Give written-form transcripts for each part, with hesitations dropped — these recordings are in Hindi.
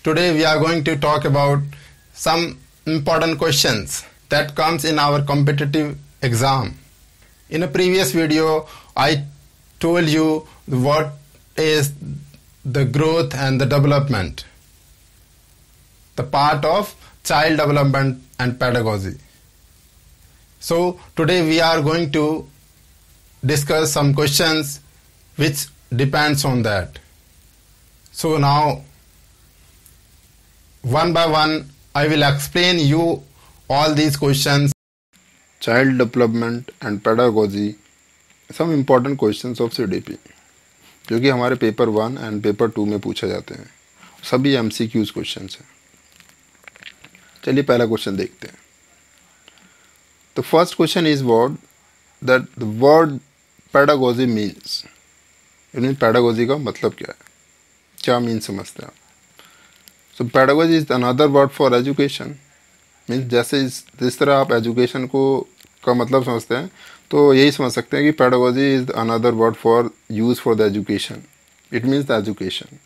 Today we are going to talk about some important questions that comes in our competitive exam. In a previous video, I told you what is the growth and the development, the part of child development and pedagogy. So today we are going to discuss some questions which depends on that. So now one by one I will explain you all these questions. Child development and pedagogy, some important questions of CDP जो कि हमारे पेपर 1 एंड पेपर 2 में पूछे जाते हैं. सभी MCQs क्वेश्चंस हैं. चलिए पहला क्वेश्चन देखते हैं. The first question is what that the word pedagogy means. यानी pedagogy का मतलब क्या है, क्या मीन समझते हैं आप. So pedagogy is another word for education. Means जैसे जिस तरह आप एजुकेशन को का मतलब समझते हैं तो यही समझ सकते हैं कि pedagogy is another word for use for the education. It means the education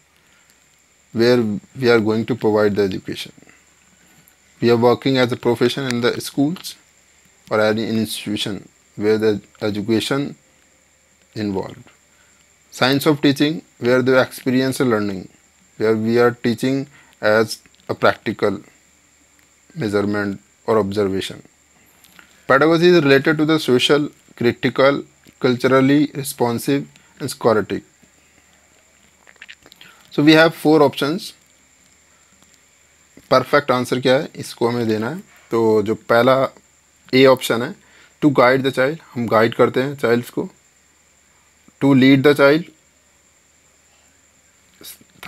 where we are going to provide the education. We are working as a profession in the schools or any institution where the education involved. Science of teaching, where the experiential learning, where we are teaching as a practical measurement or observation. Pedagogy is related to the social, critical, culturally responsive and scholastic. So we have 4 options. Perfect answer क्या है इसको हमें देना है. तो जो पहला ए ऑप्शन है, टू गाइड द चाइल्ड, हम गाइड करते हैं चाइल्ड्स को. To lead the child.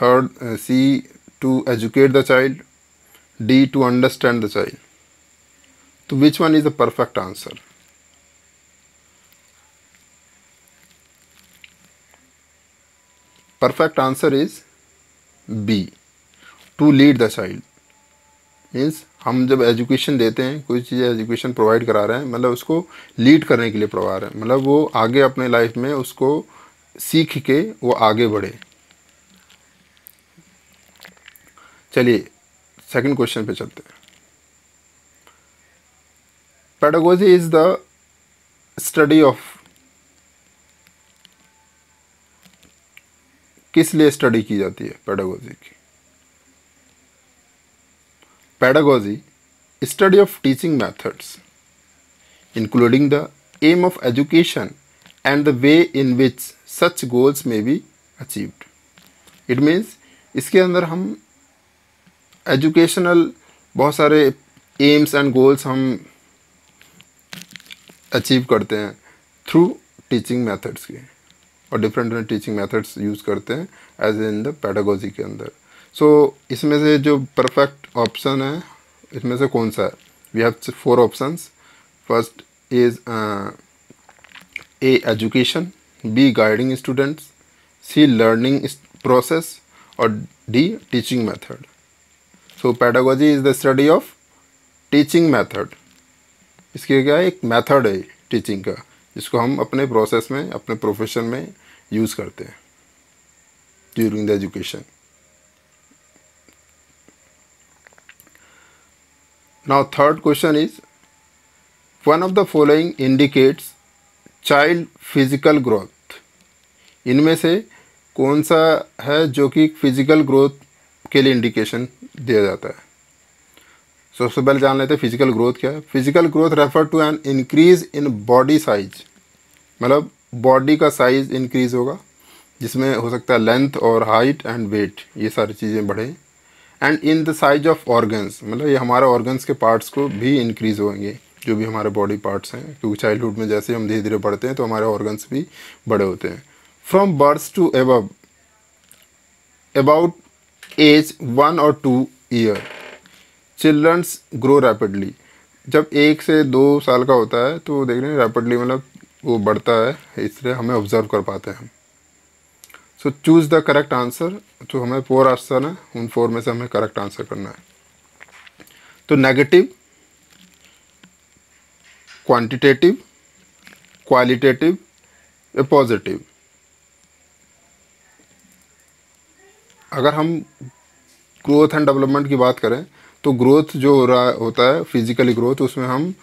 Third C, to educate the child. D, to understand the child. तो which one is the perfect answer? Perfect answer is B, to lead the child. Means हम जब एजुकेशन देते हैं, कोई चीज़ एजुकेशन प्रोवाइड करा रहे हैं, मतलब उसको लीड करने के लिए प्रोवाइड रहे हैं, मतलब वो आगे अपने लाइफ में उसको सीख के वो आगे बढ़े. चलिए सेकंड क्वेश्चन पे चलते हैं. Pedagogy is the study of, किस लिए स्टडी की जाती है पेडागोजी की? Pedagogy, study of teaching methods, including the aim of education and the way in which such goals may be achieved. It means इसके अंदर हम एजुकेशनल बहुत सारे एम्स एंड गोल्स हम अचीव करते हैं थ्रू टीचिंग मेथड्स के, और डिफरेंट टीचिंग मेथड्स यूज़ करते हैं एज इन द पेडागोजी के अंदर. सो इसमें से जो परफेक्ट ऑप्शन है इसमें से कौन सा है? We have 4 options. First is A education, B guiding students, C learning process और D teaching method. So pedagogy is the study of teaching method. इसके क्या है, एक मेथड है टीचिंग का जिसको हम अपने प्रोसेस में, अपने प्रोफेशन में यूज़ करते हैं during the education. Now third question is, one of the following indicates child physical growth. इनमें से कौन सा है जो कि फिजिकल ग्रोथ के लिए इंडिकेशन दिया जाता है? सबसे पहले जान लेते हैं फिजिकल ग्रोथ क्या है. Physical growth refer to an increase in body size, मतलब बॉडी का साइज इंक्रीज होगा जिसमें हो सकता है लेंथ और हाइट एंड वेट, ये सारी चीज़ें बढ़े. And in the size of organs, मतलब ये हमारे ऑर्गन्स के पार्ट्स को भी इंक्रीज़ होंगे, जो भी हमारे बॉडी पार्ट्स हैं, क्योंकि चाइल्डहुड में जैसे हम धीरे धीरे बढ़ते हैं तो हमारे ऑर्गन्स भी बड़े होते हैं. From birth to above about age 1 और 2 ईयर चिल्ड्रंस ग्रो रैपिडली. जब 1 से 2 साल का होता है तो देख रहे हैं रैपिडली, मतलब वो बढ़ता है, इसलिए हमें ऑब्जर्व कर पाते हैं हम. सो चूज़ द करेक्ट आंसर. तो हमें 4 आंसर है, उन 4 में से हमें करेक्ट आंसर करना है. तो नेगेटिव, क्वांटिटेटिव, क्वालिटेटिव या पॉजिटिव. अगर हम ग्रोथ एंड डेवलपमेंट की बात करें तो ग्रोथ जो हो रहा होता है फिजिकली ग्रोथ, उसमें हम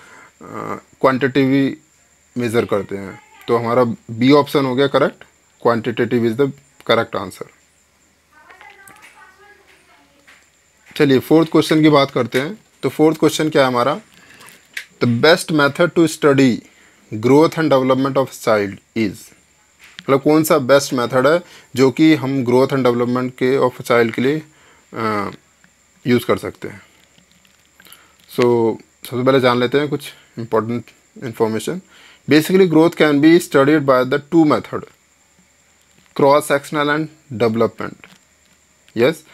क्वांटिटेटिव मेज़र करते हैं। तो हमारा बी ऑप्शन हो गया correct, quantitative is the correct answer. चलिए फोर्थ क्वेश्चन की बात करते हैं। तो फोर्थ क्वेश्चन क्या है हमारा, the best method to study growth and development of child is, मतलब कौन सा बेस्ट मेथड है जो कि हम ग्रोथ एंड डेवलपमेंट के ऑफ चाइल्ड के लिए यूज़ कर सकते हैं। सो सबसे पहले जान लेते हैं कुछ important information. Basically growth can be studied by the two method, cross sectional and development. Yes,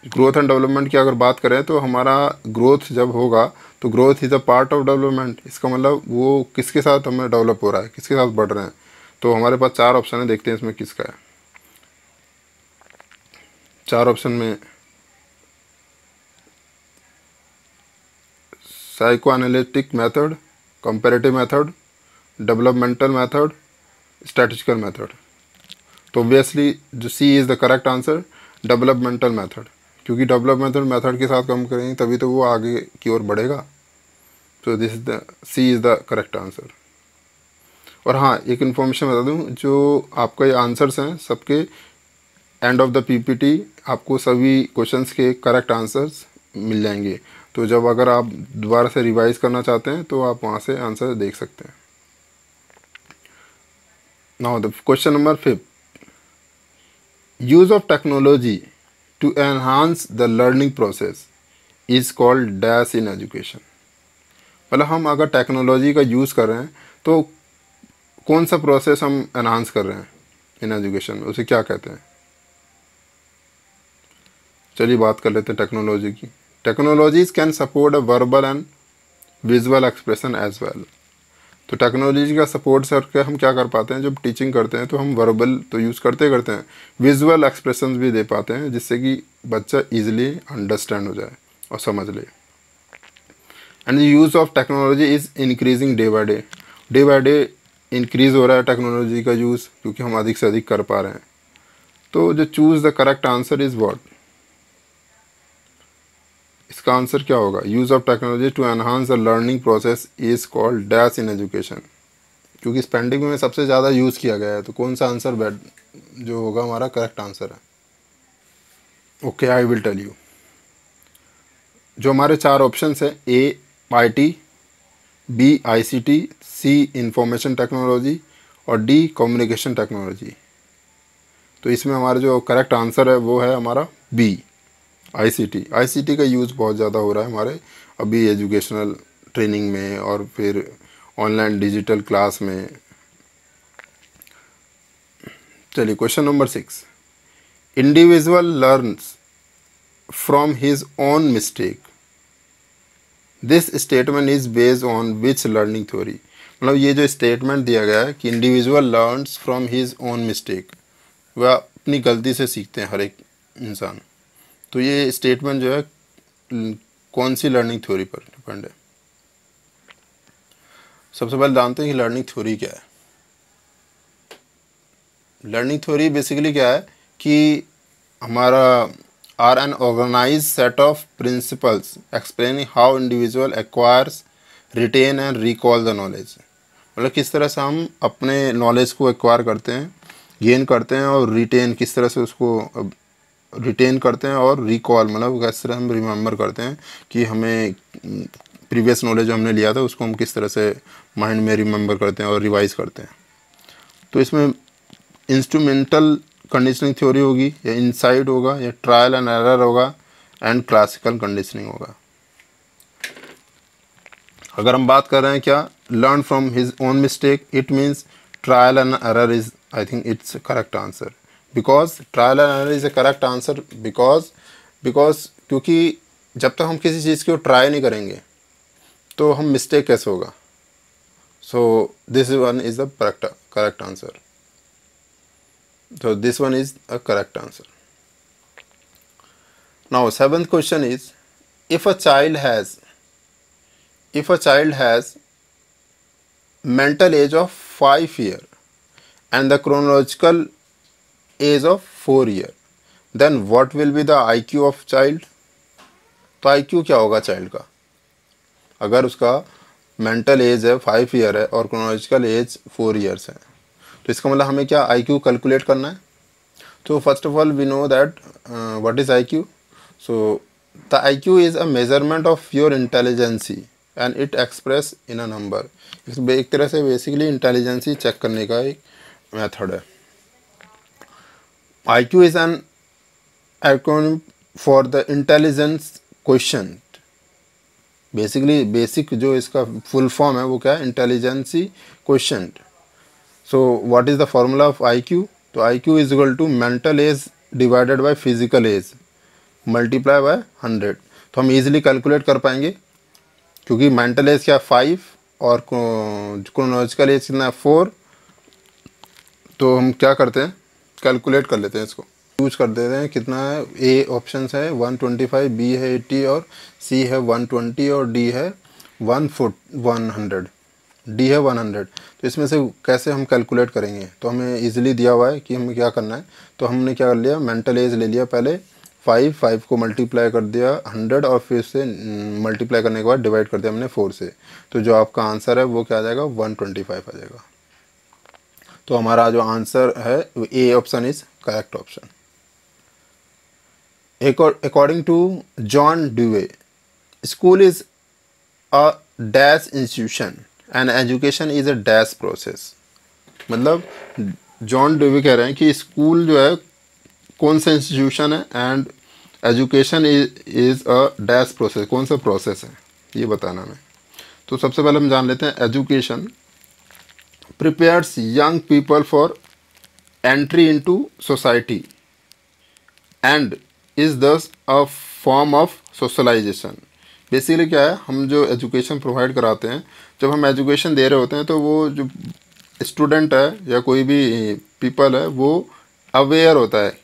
growth and development की अगर बात करें तो हमारा ग्रोथ जब होगा तो growth is a part of development. इसका मतलब वो किसके साथ हमें डेवलप हो रहा है, किसके साथ बढ़ रहे हैं। तो हमारे पास चार ऑप्शन है, देखते हैं इसमें किसका है। चार ऑप्शन में psycho analytic method, comparative method, developmental method, statistical method. तो ऑब्वियसली जो C is the correct answer, developmental method, क्योंकि डेवलपमेंटल मेथड के साथ काम करेंगे तभी तो वो आगे की ओर बढ़ेगा। तो this is the C is the correct answer. और हाँ, एक इन्फॉर्मेशन बता दूँ, जो आपका ये आंसर्स हैं सबके एंड ऑफ द पीपीटी आपको सभी क्वेश्चंस के करेक्ट आंसर्स मिल जाएंगे। तो जब अगर आप दोबारा से रिवाइज करना चाहते हैं तो आप वहाँ से आंसर देख सकते हैं। Now the question number 5, use of technology to enhance the learning process is called dash in education. मतलब हम अगर टेक्नोलॉजी का यूज़ कर रहे हैं तो कौन सा प्रोसेस हम एनहांस कर रहे हैं इन एजुकेशन में, उसे क्या कहते हैं। चलिए बात कर लेते हैं टेक्नोलॉजी की। Technologies can support a verbal and visual expression as well. तो टेक्नोलॉजी का सपोर्ट करके हम क्या कर पाते हैं, जब टीचिंग करते हैं तो हम वर्बल तो यूज़ करते हैं, विजुअल एक्सप्रेशंस भी दे पाते हैं जिससे कि बच्चा इजीली अंडरस्टैंड हो जाए और समझ ले। And the use of technology is increasing day by day increase हो रहा है टेक्नोलॉजी का यूज़, क्योंकि हम अधिक से अधिक कर पा रहे हैं। तो जो choose the correct answer is what, इसका आंसर क्या होगा, use of technology to enhance the learning process is called dash in education, क्योंकि स्पेंडिंग में सबसे ज़्यादा यूज़ किया गया है। तो कौन सा आंसर जो होगा हमारा करेक्ट आंसर है। Okay, I will tell you. जो हमारे चार ऑप्शंस है, A IT, B ICT, C information technology और डी कम्युनिकेशन टेक्नोलॉजी। तो इसमें हमारा जो करेक्ट आंसर है वो है हमारा बी ICT का यूज़ बहुत ज़्यादा हो रहा है हमारे अभी एजुकेशनल ट्रेनिंग में और फिर ऑनलाइन डिजिटल क्लास में। चलिए question number 6, individual learns from his own mistake, this statement is based on which learning theory. मतलब ये जो स्टेटमेंट दिया गया है कि individual learns from his own mistake, वह अपनी गलती से सीखते हैं हर एक इंसान। तो ये स्टेटमेंट जो है कौन सी लर्निंग थ्योरी पर डिपेंड है। सबसे पहले जानते हैं कि लर्निंग थ्योरी क्या है। लर्निंग थ्योरी बेसिकली क्या है कि हमारा are an organized set of principles explaining how individual acquires, retain and recall the knowledge. मतलब किस तरह से हम अपने नॉलेज को एक्वायर करते हैं, गेन करते हैं और रिटेन किस तरह से उसको रिटेन करते हैं और रिकॉल मतलब किस तरह हम रिमेंबर करते हैं कि हमें प्रीवियस नॉलेज जो हमने लिया था उसको हम किस तरह से माइंड में रिमेंबर करते हैं और रिवाइज करते हैं। तो इसमें इंस्ट्रूमेंटल कंडीशनिंग थ्योरी होगी या इनसाइट होगा या ट्रायल एंड एरर होगा एंड क्लासिकल कंडीशनिंग होगा। अगर हम बात कर रहे हैं क्या, learn from his own mistake, it means trial and error is, I think it's correct answer, because trial and error is A correct answer because क्योंकि जब तक हम किसी चीज़ को ट्राई नहीं करेंगे तो हम मिस्टेक कैसे होगा। So this one is the correct answer. So this one is a correct answer. Now 7th question is, if a child has mental age of 5 years and the chronological age of 4 years, then what will be the IQ of child. तो IQ क्या होगा चाइल्ड का, अगर उसका मेंटल एज है 5 ईयर है और क्रोनोलॉजिकल एज 4 ईयर्स है, तो इसका मतलब हमें क्या IQ कैलकुलेट करना है। तो first of all we know that what is IQ। So the IQ is a measurement of your intelligency and it express in a number. एक तरह से बेसिकली इंटेलिजेंसी चेक करने का एक मेथड है। IQ is an acronym for the intelligence question. Basically basic जो इसका फुल फॉर्म है वो क्या है, intelligency question. So what is the formula of IQ। तो IQ is equal to mental age divided by physical age multiply by 100। तो हम इजीली कैलकुलेट कर पाएंगे, क्योंकि मेंटल एज क्या 5 और क्रोनोलॉजिकल एज कितना 4। तो हम क्या करते हैं, कैलकुलेट कर लेते हैं, इसको यूज कर देते हैं। कितना है, ए ऑप्शन है 125, बी है 80 और सी है 120 और डी है 100, डी है 100। तो इसमें से कैसे हम कैलकुलेट करेंगे, तो हमें इजीली दिया हुआ है कि हमें क्या करना है। तो हमने क्या कर लिया, मेंटल एज ले लिया पहले 5 को मल्टीप्लाई कर दिया 100 और फिर से मल्टीप्लाई करने के बाद डिवाइड कर दिया हमने 4 से। तो जो आपका आंसर है वो क्या आ जाएगा, 125 आ जाएगा। तो हमारा जो आंसर है A option is correct option. According to John Dewey, school is a dash institution and education is a dash process। मतलब जॉन डेवी कह रहे हैं कि स्कूल जो है कौन सा इंस्टीट्यूशन है and education is a dash process. कौन सा प्रोसेस है ये बताना हमें। तो सबसे पहले हम जान लेते हैं, education prepares young people for entry into society and is thus a form of socialisation. Basically क्या है, हम जो एजुकेशन प्रोवाइड कराते हैं, जब हम एजुकेशन दे रहे होते हैं तो वो जो स्टूडेंट है या कोई भी पीपल है वो अवेयर होता है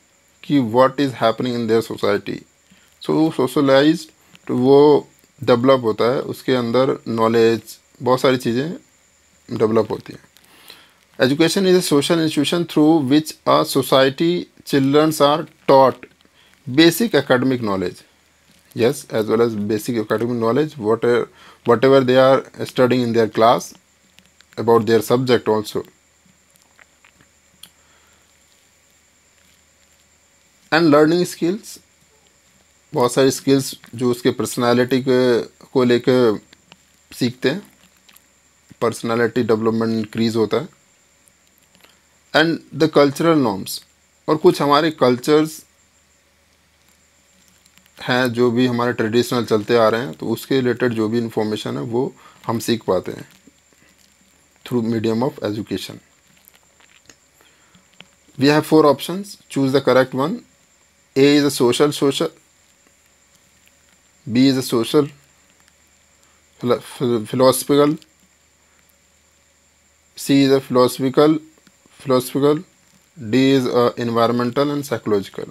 कि what is happening in their society. So socialised, तो वो डेवलप होता है, उसके अंदर नॉलेज बहुत सारी चीज़ें डेवलप होती हैं। Education is a social institution through which a society children are taught basic academic knowledge, yes, as well as basic academic knowledge, whatever they are studying in their class, about their subject also, and learning skills, बहुत सारी स्किल्स जो उसके पर्सनालिटी को लेकर सीखते हैं, पर्सनालिटी डेवलपमेंट इंक्रीज होता है। एंड द कल्चरल नॉर्म्स, और कुछ हमारे कल्चर्स हैं जो भी हमारे ट्रेडिशनल चलते आ रहे हैं, तो उसके रिलेटेड जो भी इंफॉर्मेशन है वो हम सीख पाते हैं through medium of education. We have 4 options, choose the correct one. A is a social, B is a social philosophical, C is a philosophical, D is environmental and psychological.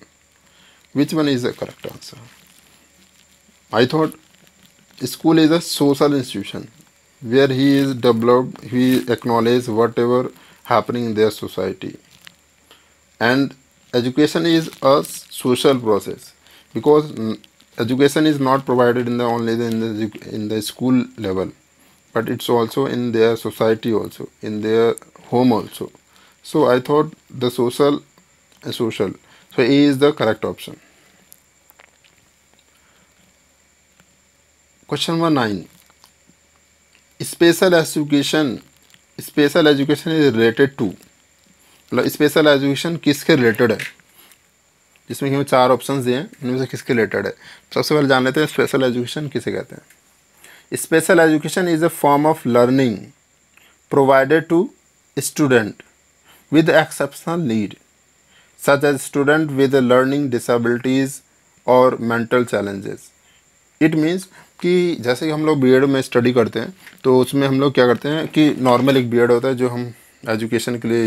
Which one is the correct answer? I thought school is a social institution where he is developed, he acknowledges whatever happening in their society, and education is a social process because education is not provided in the only in the school level, but it's also in their society also, in their home also. So I thought the social. So A is the correct option. Question number 9. Special education is related to, मतलब स्पेशल एजुकेशन किसके रिलेटेड है, जिसमें कि हमें 4 ऑप्शंस दिए हैं, इनमें से किसके रिलेटेड है। सबसे पहले जान लेते हैं स्पेशल एजुकेशन किसे कहते हैं। Special education is a form of learning provided to student with exceptional need such as student with learning disabilities और मेंटल चैलेंजेस। इट मीन्स कि जैसे कि हम लोग बीएड में स्टडी करते हैं तो उसमें हम लोग क्या करते हैं कि नॉर्मल एक बीएड होता है जो हम एजुकेशन के लिए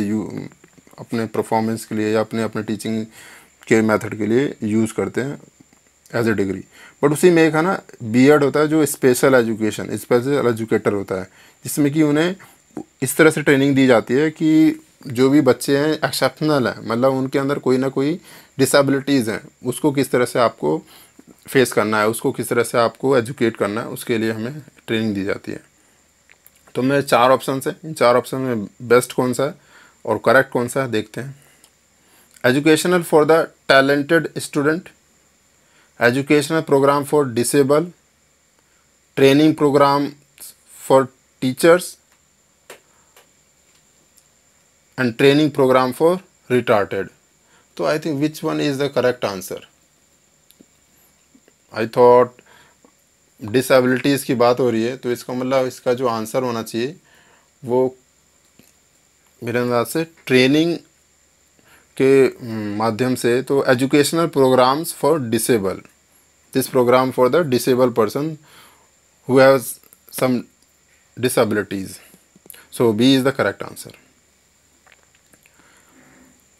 अपने परफॉर्मेंस के लिए या अपने टीचिंग के मेथड के लिए यूज़ करते हैं एज ए डिग्री। बट उसी में एक है ना बीएड होता है जो स्पेशल एजुकेटर होता है, जिसमें कि उन्हें इस तरह से ट्रेनिंग दी जाती है कि जो भी बच्चे हैं एक्सेप्शनल है, मतलब उनके अंदर कोई ना कोई डिसेबिलिटीज़ हैं उसको किस तरह से आपको फेस करना है, उसको किस तरह से आपको एजुकेट करना है, उसके लिए हमें ट्रेनिंग दी जाती है। तो मेरे 4 ऑप्शन है, इन 4 ऑप्शन में बेस्ट कौन सा है और करेक्ट कौन सा है देखते हैं। Educational for the talented student, educational programme for disable, training programme for teachers and training programme for retarded. तो I think which one is the correct answer. I thought disabilities की बात हो रही है तो इसका मतलब इसका जो आंसर होना चाहिए वो मेरे अंदाज से ट्रेनिंग के माध्यम से, तो educational programmes for disable, this programme for the disable person who has some disabilities. So B is the correct answer.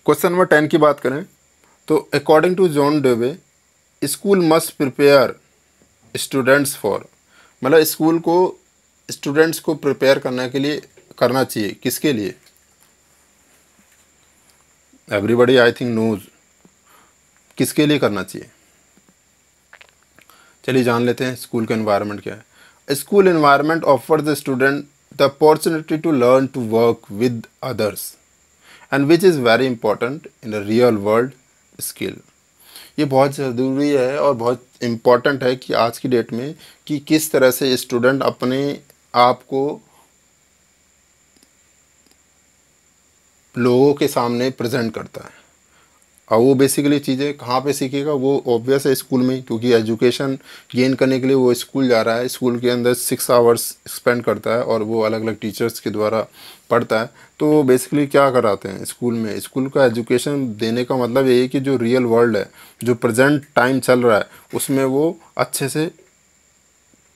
Question number 10 की बात करें तो according to John Dewey school must prepare students for, मतलब स्कूल को स्टूडेंट्स को प्रिपेयर करने के लिए करना चाहिए, किसके लिए? एवरीबडी आई थिंक नोज किसके लिए करना चाहिए। चलिए जान लेते हैं स्कूल का एनवायरनमेंट क्या है। School environment offer the student the opportunity to learn to work with others and which is very important in a real world skill. ये बहुत ज़रूरी है और बहुत इम्पॉर्टेंट है कि आज की डेट में कि किस तरह से स्टूडेंट अपने आप को लोगों के सामने प्रेजेंट करता है। और वो बेसिकली चीज़ें कहाँ पे सीखेगा, वो ऑब्वियस है स्कूल में, क्योंकि एजुकेशन गेन करने के लिए वो स्कूल जा रहा है, स्कूल के अंदर 6 आवर्स स्पेंड करता है और वो अलग अलग टीचर्स के द्वारा पढ़ता है। तो बेसिकली क्या कराते हैं स्कूल में, स्कूल का एजुकेशन देने का मतलब ये है कि जो रियल वर्ल्ड है, जो प्रेजेंट टाइम चल रहा है, उसमें वो अच्छे से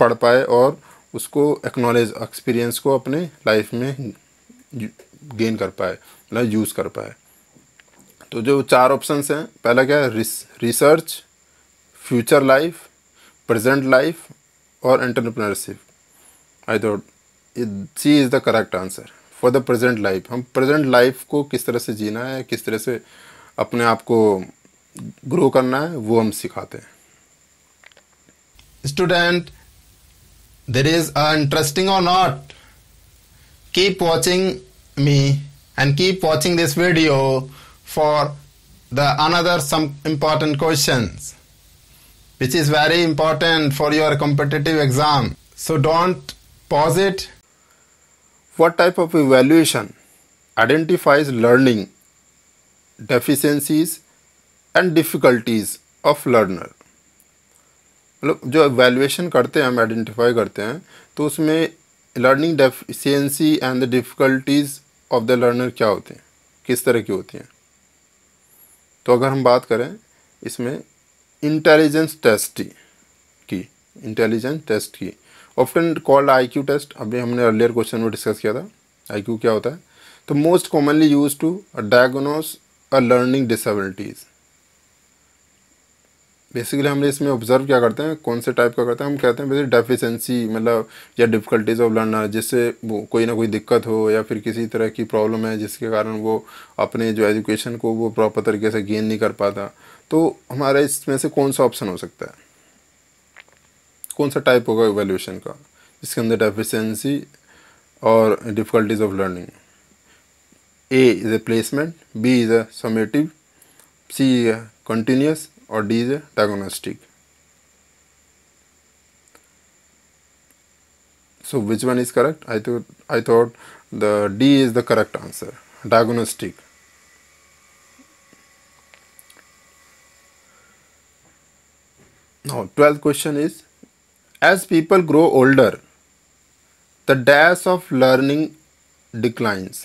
पढ़ पाए और उसको एक्नॉलेज एक्सपीरियंस को अपने लाइफ में गेन कर पाए, मतलब यूज़ कर पाए। तो जो 4 ऑप्शंस हैं, पहला क्या है, research, future life, present life और entrepreneurship. I thought C is the correct answer for the present life. हम प्रेजेंट लाइफ को किस तरह से जीना है, किस तरह से अपने आप को ग्रो करना है, वो हम सिखाते हैं। Student, there is interesting or not, keep watching me and keep watching this video for the another some important questions which is very important for your competitive exam. So don't pause it. What type of evaluation identifies learning deficiencies and difficulties of learner? मतलब जो एवेल्यूएशन करते हैं, हम आइडेंटिफाई करते हैं, तो उसमें learning deficiency and the difficulties of the learner क्या होते हैं, किस तरह की होती हैं। तो अगर हम बात करें इसमें इंटेलिजेंस टेस्ट की ऑफ्टन कॉल्ड आईक्यू टेस्ट, अभी हमने अर्लियर क्वेश्चन में डिस्कस किया था आईक्यू क्या होता है। तो most commonly use to diagnose a learning disabilities. Basically हमने इसमें ऑब्जर्व क्या करते हैं, कौन से टाइप का करते हैं, हम कहते हैं बेसिकली डेफिशिएंसी मतलब या डिफ़िकल्टीज ऑफ लर्नर, जिससे वो कोई ना कोई दिक्कत हो या फिर किसी तरह की प्रॉब्लम है जिसके कारण वो अपने जो एजुकेशन को वो प्रॉपर तरीके से गेन नहीं कर पाता। तो हमारा इसमें से कौन सा ऑप्शन हो सकता है, कौन सा टाइप होगा इवैल्यूएशन का जिसके अंदर डेफिशिएंसी और difficulties of learning. A is a placement, B is a summative, C is continuous और D is a diagnostic. So which one is correct? I thought the D is the correct answer, diagnostic. Now 12th question is, as people grow older, the dash of learning declines.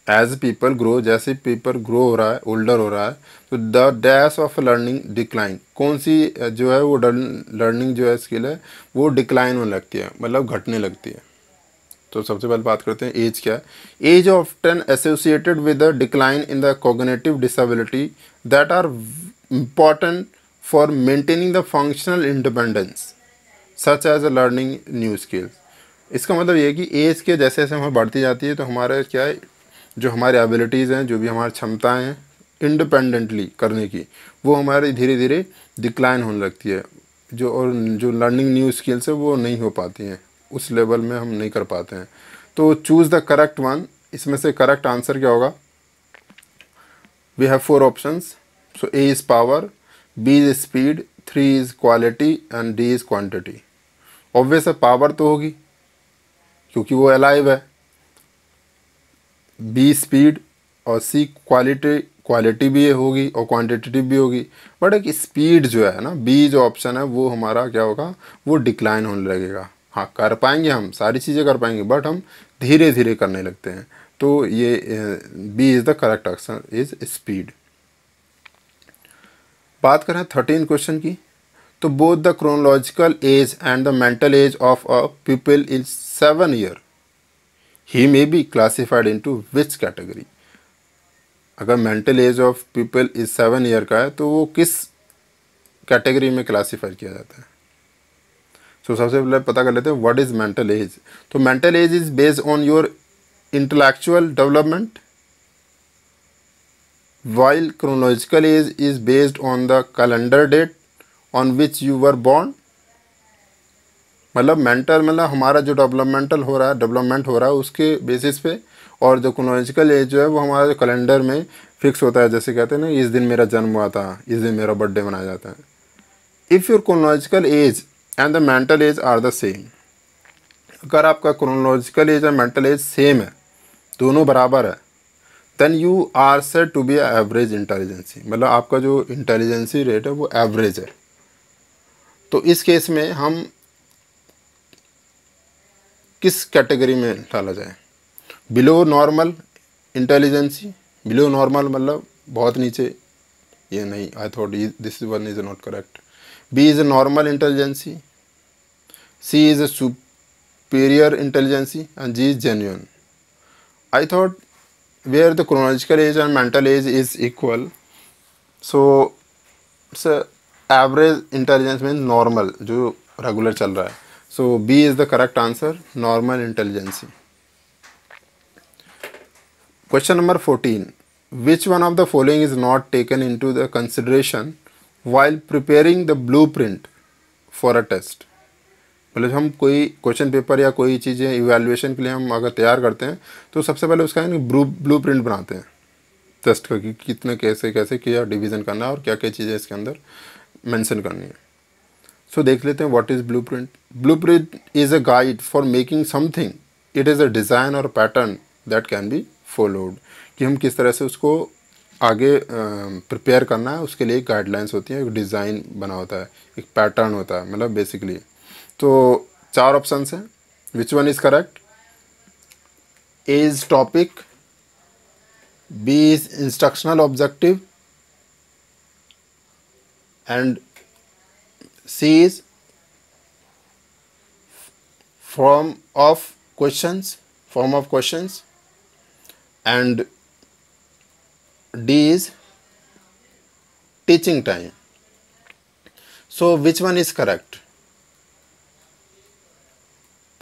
As people grow, जैसे पीपल ग्रो हो रहा है, ओल्डर हो रहा है, तो the dash of learning decline, कौन सी जो है वो लर्निंग जो है स्किल है वो डिक्लाइन होने लगती है, मतलब घटने लगती है। तो सबसे पहले बात करते हैं एज क्या है। Age often associated with the decline in the cognitive disability that are important for maintaining the functional independence such as a learning new skills. इसका मतलब ये है कि एज के जैसे जैसे हमें बढ़ती जाती है तो हमारे क्या है, जो हमारी एबिलिटीज़ हैं, जो भी हमारी क्षमताएं हैं इंडिपेंडेंटली करने की, वो हमारी धीरे धीरे डिक्लाइन होने लगती है। जो लर्निंग न्यू स्किल्स है वो नहीं हो पाती हैं, उस लेवल में हम नहीं कर पाते हैं। तो चूज़ द करेक्ट वन। इसमें से करेक्ट आंसर क्या होगा? We have 4 options. So A is power, B is speed, 3 is quality and D is quantity. Obvious है, पावर तो होगी क्योंकि वो अलाइव है, बी स्पीड और सी क्वालिटी भी होगी और क्वांटिटेटिव भी होगी। बट एक स्पीड जो है ना, बी जो ऑप्शन है वो हमारा क्या होगा, वो डिक्लाइन होने लगेगा। हाँ, कर पाएंगे, हम सारी चीज़ें कर पाएंगे, बट हम धीरे धीरे करने लगते हैं। तो ये B is the correct answer, is speed. बात करें 13 क्वेश्चन की, तो both the chronological age and the mental age of a people is 7 year, he may be classified into which category. अगर mental age of people is 7 year का है तो वो किस कैटेगरी में क्लासीफाई किया जाता है? सो सबसे पहले पता कर लेते हैं व्हाट इज मेंटल एज। तो mental as is based on your intellectual development, while chronological age is based on the calendar date on which you were born। मतलब मेंटल मतलब हमारा जो डेवलपमेंट हो रहा है उसके बेसिस पे, और जो क्रोनोलॉजिकल एज जो है वो हमारा जो कैलेंडर में फिक्स होता है। जैसे कहते हैं ना, इस दिन मेरा जन्म हुआ था, इस दिन मेरा बर्थडे मनाया जाता है। If your chronological age and the mental age are the same, अगर आपका क्रोनोलॉजिकल एज और मेंटल एज सेम है, दोनों बराबर है, then you are said to be average intelligency. मतलब आपका जो इंटेलिजेंसी रेट है वो एवरेज है। तो इस केस में हम किस कैटेगरी में डाला जाए? Below normal intelligency, below normal मतलब बहुत नीचे, ये नहीं, I thought this one is not correct. B is a normal intelligency, C is a superior intelligency and G is genuine. I thought where the chronological age and mental age is equal, so it's a average intelligence means normal, जो regular चल रहा है। so B is the correct answer, normal intelligence। question number 14, which one of the following is not taken into the consideration while preparing the blueprint for a test। मतलब हम कोई क्वेश्चन पेपर या कोई चीज़ें इवैल्यूएशन के लिए हम अगर तैयार करते हैं तो सबसे पहले उसका ब्लू प्रिंट बनाते हैं टेस्ट का, कि कितने कैसे कैसे किया डिवीज़न करना है और क्या क्या चीज़ें इसके अंदर मेंशन करनी है। सो देख लेते हैं what is blueprint. Blueprint is a guide for making something, it is a design और pattern that can be followed, कि हम किस तरह से उसको आगे प्रिपेयर करना है, उसके लिए एक गाइडलाइंस होती है, एक डिज़ाइन बना होता है, एक पैटर्न होता है, मतलब बेसिकली। तो 4 ऑप्शंस हैं, which one is correct? A is topic, B is instructional objective and C is form of questions and D is teaching time. So which one is correct?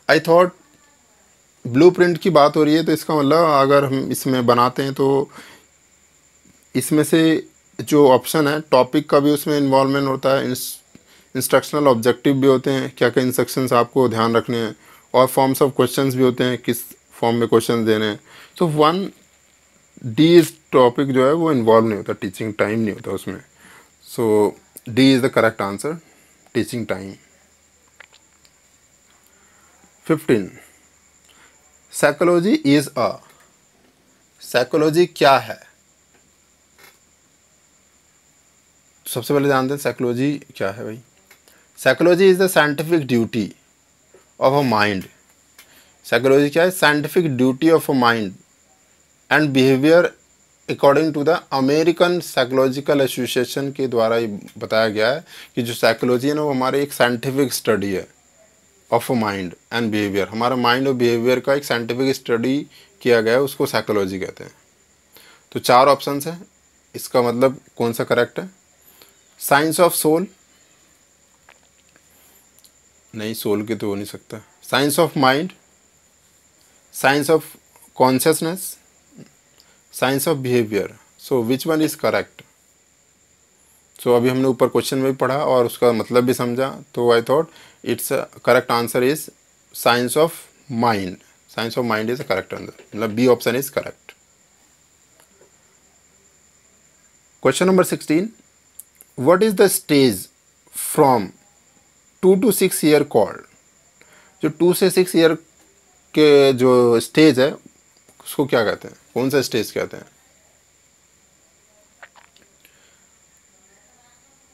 I thought blueprint की बात हो रही है, तो इसका मतलब अगर हम इसमें बनाते हैं तो इसमें से जो ऑप्शन है, टॉपिक का भी उसमें इन्वॉल्वमेंट होता है, इंस्ट्रक्शनल ऑब्जेक्टिव भी होते हैं, क्या क्या इंस्ट्रक्शंस आपको ध्यान रखने हैं, और फॉर्म्स ऑफ क्वेश्चंस भी होते हैं, किस फॉर्म में क्वेश्चन देने हैं। तो 1D इस टॉपिक जो है वो इन्वॉल्व नहीं होता, टीचिंग टाइम नहीं होता उसमें। So D is the correct answer, teaching time. 15, psychology is a, psychology क्या है? सबसे पहले जानते हैं साइकोलॉजी क्या है भाई। Psychology is the scientific duty of a mind. Psychology क्या है? Scientific duty of a mind and behaviour according to the American psychological association के द्वारा ये बताया गया है कि जो साइकोलॉजी है ना वो हमारे एक साइंटिफिक स्टडी है of a mind and behaviour. हमारा माइंड और बिहेवियर का एक साइंटिफिक स्टडी किया गया है, उसको साइकोलॉजी कहते हैं। तो 4 ऑप्शंस हैं, इसका मतलब कौन सा करेक्ट है? साइंस ऑफ सोल, नहीं, सोल के तो हो नहीं सकता। Science of mind, science of consciousness, science of behaviour. So which one is correct? So अभी हमने ऊपर क्वेश्चन में भी पढ़ा और उसका मतलब भी समझा, तो I thought it's correct answer is science of mind. Science of mind is a correct answer, मतलब B option is correct. Question number 16, what is the stage from 2 to 6 year called? जो 2 से 6 ईयर के जो स्टेज है उसको क्या कहते हैं, कौन सा स्टेज कहते हैं?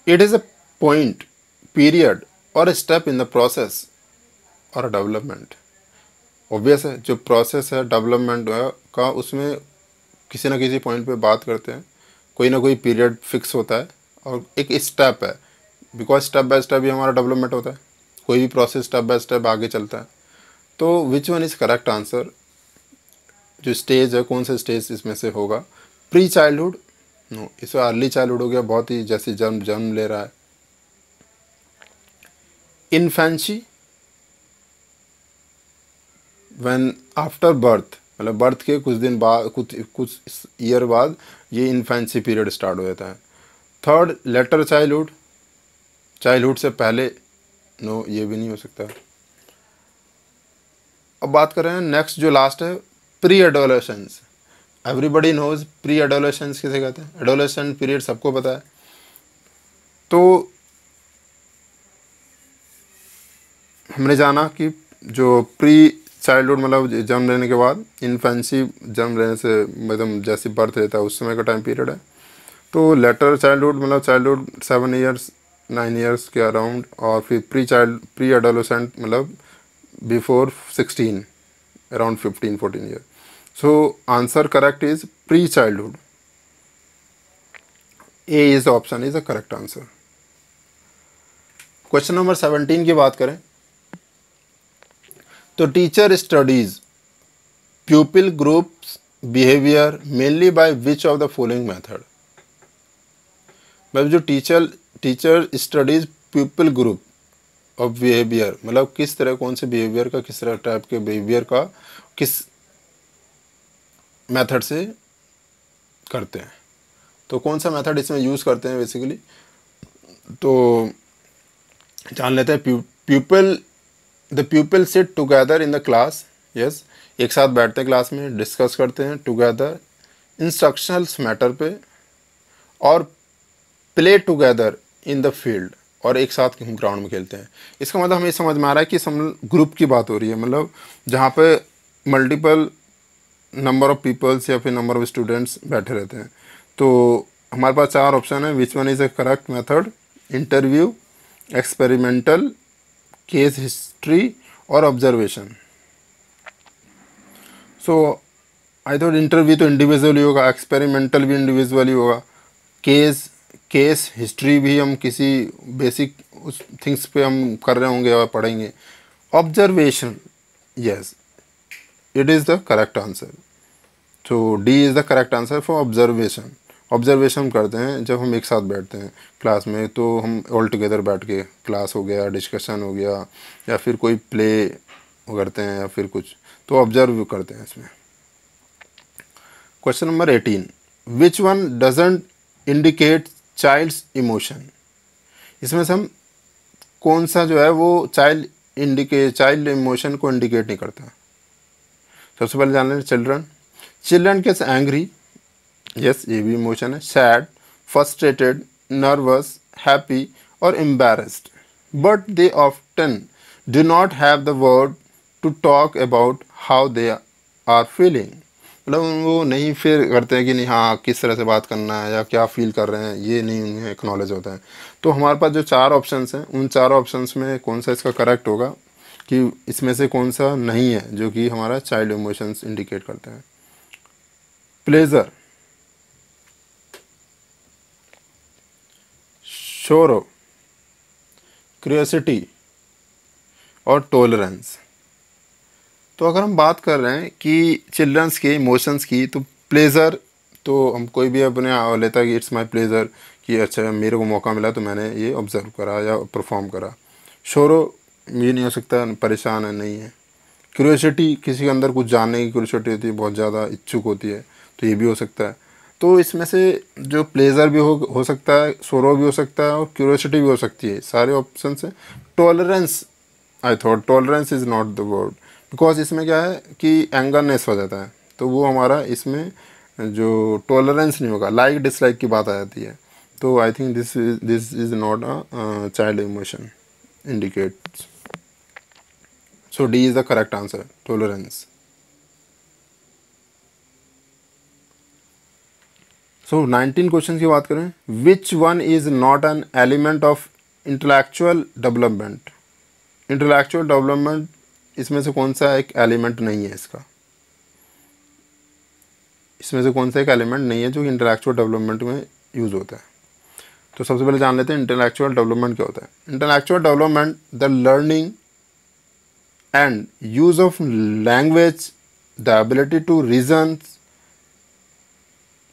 It is a point, period और स्टेप इन द प्रोसेस और डेवलपमेंट. ऑब्वियस है, जो प्रोसेस है डेवलपमेंट का, उसमें किसी ना किसी पॉइंट पे बात करते हैं, कोई ना कोई पीरियड फिक्स होता है और एक स्टेप है, बिकॉज स्टेप बाय स्टेप ही हमारा डेवलपमेंट होता है, कोई भी प्रोसेस स्टेप बाय स्टेप आगे चलता है. तो which one is correct answer? जो स्टेज है, कौन सा स्टेज इसमें से होगा? Pre childhood? नो, इसमें अर्ली चाइल्डहुड हो गया, बहुत ही जैसे जन्म ले रहा है. इन्फेंसी? व्हेन आफ्टर बर्थ, मतलब बर्थ के कुछ दिन बाद, कुछ ईयर बाद ये इन्फेंसी पीरियड स्टार्ट हो जाता है. थर्ड, लेटर चाइल्डहुड, चाइल्डहुड से पहले? नो, ये भी नहीं हो सकता. अब बात कर रहे हैं नेक्स्ट, जो लास्ट है, preadolescence. Everybody knows preadolescence किसे कहते हैं, एडोलेसेंट पीरियड सबको पता है. तो हमने जाना कि जो प्री चाइल्डहुड मतलब जन्म लेने के बाद, इन्फेंसी जन्म लेने से मतलब जैसे बर्थ रहता है उस समय का टाइम पीरियड है. तो लेटर चाइल्डहुड मतलब चाइल्डहुड 7 ईयर्स 9 ईयर्स के अराउंड, और फिर प्री एडोलेसेंट मतलब before 16, around 15-14 year. So answer correct is pre childhood. A is option is a correct answer. Question number 17 की बात करें तो teacher studies प्यूपिल groups behaviour mainly by which of the following method? मतलब जो teacher studies प्यूपिल group of behaviour, मतलब किस तरह, कौन से बिहेवियर का, किस तरह टाइप के बिहेवियर का किस मेथड से करते हैं. तो कौन सा मेथड इसमें यूज़ करते हैं बेसिकली, तो जान लेते हैं. The people sit together in the class. Yes, एक साथ बैठते हैं क्लास में, डिस्कस करते हैं टुगेदर इंस्ट्रक्शनल्स मैटर पे, और play together in the field, और एक साथ ग्राउंड में खेलते हैं. इसका मतलब हमें समझ में आ रहा है कि ग्रुप की बात हो रही है, मतलब जहाँ पे मल्टीपल नंबर ऑफ पीपल्स या फिर नंबर ऑफ स्टूडेंट्स बैठे रहते हैं. तो हमारे पास 4 ऑप्शन है, which one is a correct method? Interview, experimental, case history और observation. So I thought interview तो इंडिविजुअली होगा, एक्सपेरिमेंटल भी इंडिविजुअली होगा, केस हिस्ट्री भी हम किसी बेसिक उस थिंग्स पे हम कर रहे होंगे और पढ़ेंगे. Observation, yes, it is the correct answer. तो D is the correct answer for observation. Observation करते हैं जब हम एक साथ बैठते हैं क्लास में, तो हम ऑल टुगेदर बैठ के, क्लास हो गया, डिस्कशन हो गया, या फिर कोई प्ले करते हैं या फिर कुछ, तो ऑब्जर्व करते हैं इसमें. Question number 18, which one doesn't indicate child's emotion? इसमें से हम कौन सा जो है वो चाइल्ड इमोशन को इंडिकेट नहीं करता? सबसे पहले जान लें चिल्ड्रन गेट्स एंग्री, यस, ये भी इमोशन है. सैड, फ्रस्ट्रेटेड, नर्वस, हैप्पी और embarrassed, but they often do not have the word to talk about how they are feeling. मतलब वो नहीं फिर करते हैं कि नहीं, हाँ किस तरह से बात करना है या क्या फील कर रहे हैं, ये नहीं उन्हें एक्नॉलेज होता है. तो हमारे पास जो 4 ऑप्शंस हैं, उन 4 ऑप्शंस में कौन सा इसका करेक्ट होगा, कि इसमें से कौन सा नहीं है जो कि हमारा चाइल्ड इमोशंस इंडिकेट करते हैं? प्लेजर, शोरो, क्यूरियोसिटी और टॉलरेंस. तो अगर हम बात कर रहे हैं कि चिल्ड्रंस के इमोशंस की, तो प्लेजर तो हम कोई भी अपने लेता है कि इट्स माय प्लेजर, कि अच्छा मेरे को मौका मिला तो मैंने ये ऑब्जर्व करा या परफॉर्म करा. शोरो ये नहीं हो सकता, परेशान है, नहीं है. क्यूरियोसिटी, किसी के अंदर कुछ जानने की क्यूरियोसिटी होती है, बहुत ज़्यादा इच्छुक होती है, तो ये भी हो सकता है. तो इसमें से जो प्लेजर भी हो सकता है, सोरो भी हो सकता है और क्यूरियोसिटी भी हो सकती है, सारे ऑप्शन से। Tolerance, I thought tolerance is not the word, because इसमें क्या है कि एंगरनेस हो जाता है, तो वो हमारा इसमें जो टॉलरेंस नहीं होगा, लाइक डिसलाइक की बात आ जाती है। तो I think this is not a child emotion indicates. So D is the correct answer, tolerance. So 19 question की बात करें, विच one is not an element of intellectual development. Intellectual development इसमें से कौन सा एक एलिमेंट नहीं है इसका, इसमें से कौन सा एक एलिमेंट नहीं है जो कि इंटेलेक्चुअल डेवलपमेंट में यूज़ होता है। तो सबसे पहले जान लेते हैं इंटेलेक्चुअल डेवलपमेंट क्या होता है। Intellectual development the learning and use of language, the ability to reason,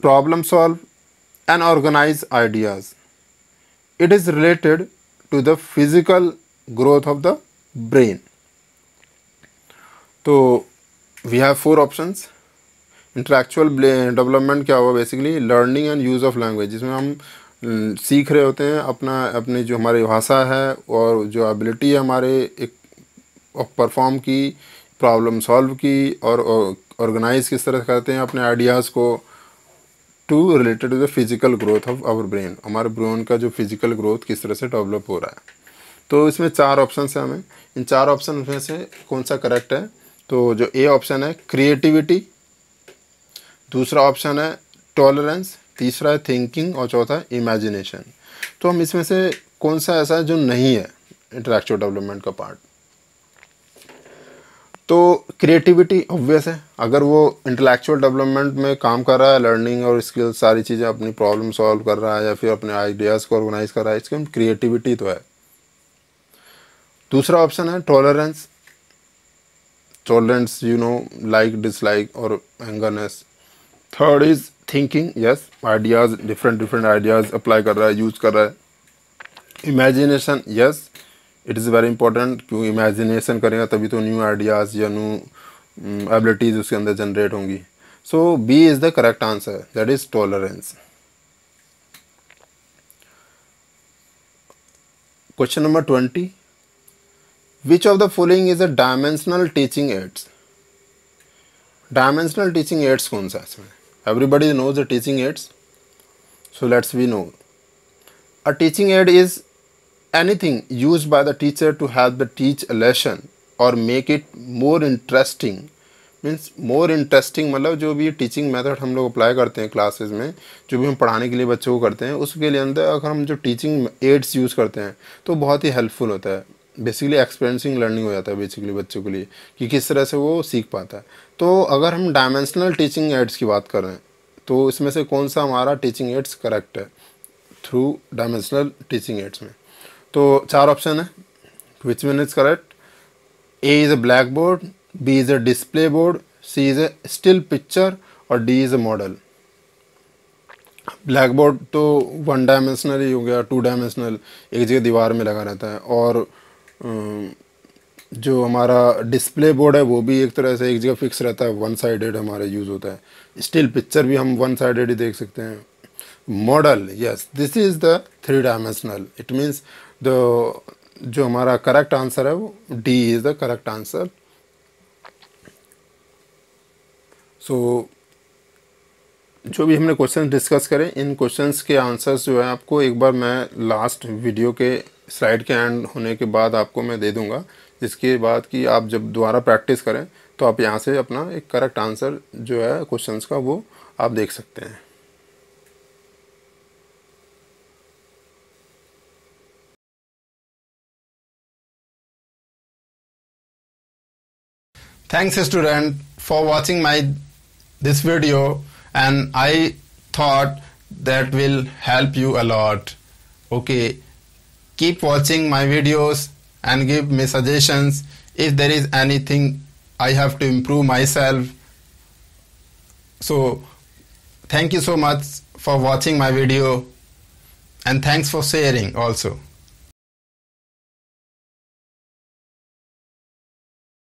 problem solve and organize ideas. It is related to the physical growth of the brain. तो we have 4 options. Intellectual development क्या हुआ, basically learning and use of language, जिसमें हम सीख रहे होते हैं अपनी जो हमारी भाषा है और जो एबिलिटी है हमारे एक परफॉर्म की, प्रॉब्लम सॉल्व की और ऑर्गेनाइज किस तरह करते हैं अपने आइडियाज़ को, to related to the physical growth of our brain, हमारे ब्रेन का जो फिजिकल ग्रोथ किस तरह से डेवलप हो रहा है। तो इसमें 4 ऑप्शन है, हमें इन 4 ऑप्शन में से कौन सा करेक्ट है। तो जो ए ऑप्शन है क्रिएटिविटी, दूसरा ऑप्शन है टॉलरेंस, तीसरा है थिंकिंग और चौथा है इमेजिनेशन। तो हम इसमें से कौन सा ऐसा है जो नहीं है इंटेलेक्चुअल डेवलपमेंट का पार्ट। तो क्रिएटिविटी ऑब्वियस है, अगर वो इंटेलेक्चुअल डेवलपमेंट में काम कर रहा है, लर्निंग और स्किल्स सारी चीज़ें, अपनी प्रॉब्लम सॉल्व कर रहा है या फिर अपने आइडियाज़ को ऑर्गेनाइज कर रहा है, इसके क्रिएटिविटी तो है। दूसरा ऑप्शन है tolerance, tolerance you know like dislike और angerness. Third is thinking, yes ideas, different ideas apply कर रहा है, यूज़ कर रहा है। Imagination, yes it is very important, क्योंकि इमेजिनेशन करेगा तभी तो न्यू आइडियाज़ या न्यू एबिलिटीज़ उसके अंदर जनरेट होंगी। So B is the correct answer, that is tolerance. Question number 20, which of the following is a dimensional teaching aids. Dimensional teaching ads कौन सा है इसमें? Everybody knows the teaching aids, so let's we know. A teaching aid is anything used by the teacher to help the teach a lesson or make it more interesting। Means more interesting मतलब जो भी टीचिंग मेथड हम लोग अप्लाई करते हैं क्लासेस में, जो भी हम पढ़ाने के लिए बच्चों को करते हैं, उसके लिए अंदर अगर हम जो टीचिंग एड्स यूज़ करते हैं तो बहुत ही हेल्पफुल होता है। बेसिकली एक्सपीरियंसिंग लर्निंग हो जाता है बेसिकली बच्चों के लिए कि किस तरह से वो सीख पाता है। तो अगर हम डायमेंशनल टीचिंग एड्स की बात कर रहे हैं तो इसमें से कौन सा हमारा टीचिंग एड्स करेक्ट है थ्रू डायमेंशनल टीचिंग एड्स में। तो 4 ऑप्शन है, which one is correct. A is a blackboard, B is a display board, C is a still picture और D is a model. Blackboard तो 1 डायमेंशनल ही हो गया, 2 डायमेंशनल एक जगह दीवार में लगा रहता है, और जो हमारा डिस्प्ले बोर्ड है वो भी एक तरह से एक जगह फिक्स रहता है, 1 साइडेड हमारा यूज़ होता है। स्टिल पिक्चर भी हम 1 साइडेड ही देख सकते हैं। Model, yes this is the 3 dimensional, it means जो हमारा करेक्ट आंसर है वो D is the correct answer. So जो भी हमने क्वेश्चन डिस्कस करें, इन क्वेश्चंस के आंसर्स जो है आपको एक बार मैं लास्ट वीडियो के स्लाइड के एंड होने के बाद आपको मैं दे दूंगा, जिसके बाद कि आप जब दोबारा प्रैक्टिस करें तो आप यहाँ से अपना एक करेक्ट आंसर जो है क्वेश्चंस का वो आप देख सकते हैं। Thanks student for watching this video, and I thought that will help you a lot. Okay, keep watching my videos and give me suggestions if there is anything I have to improve myself. So thank you so much for watching my video, and thanks for sharing also.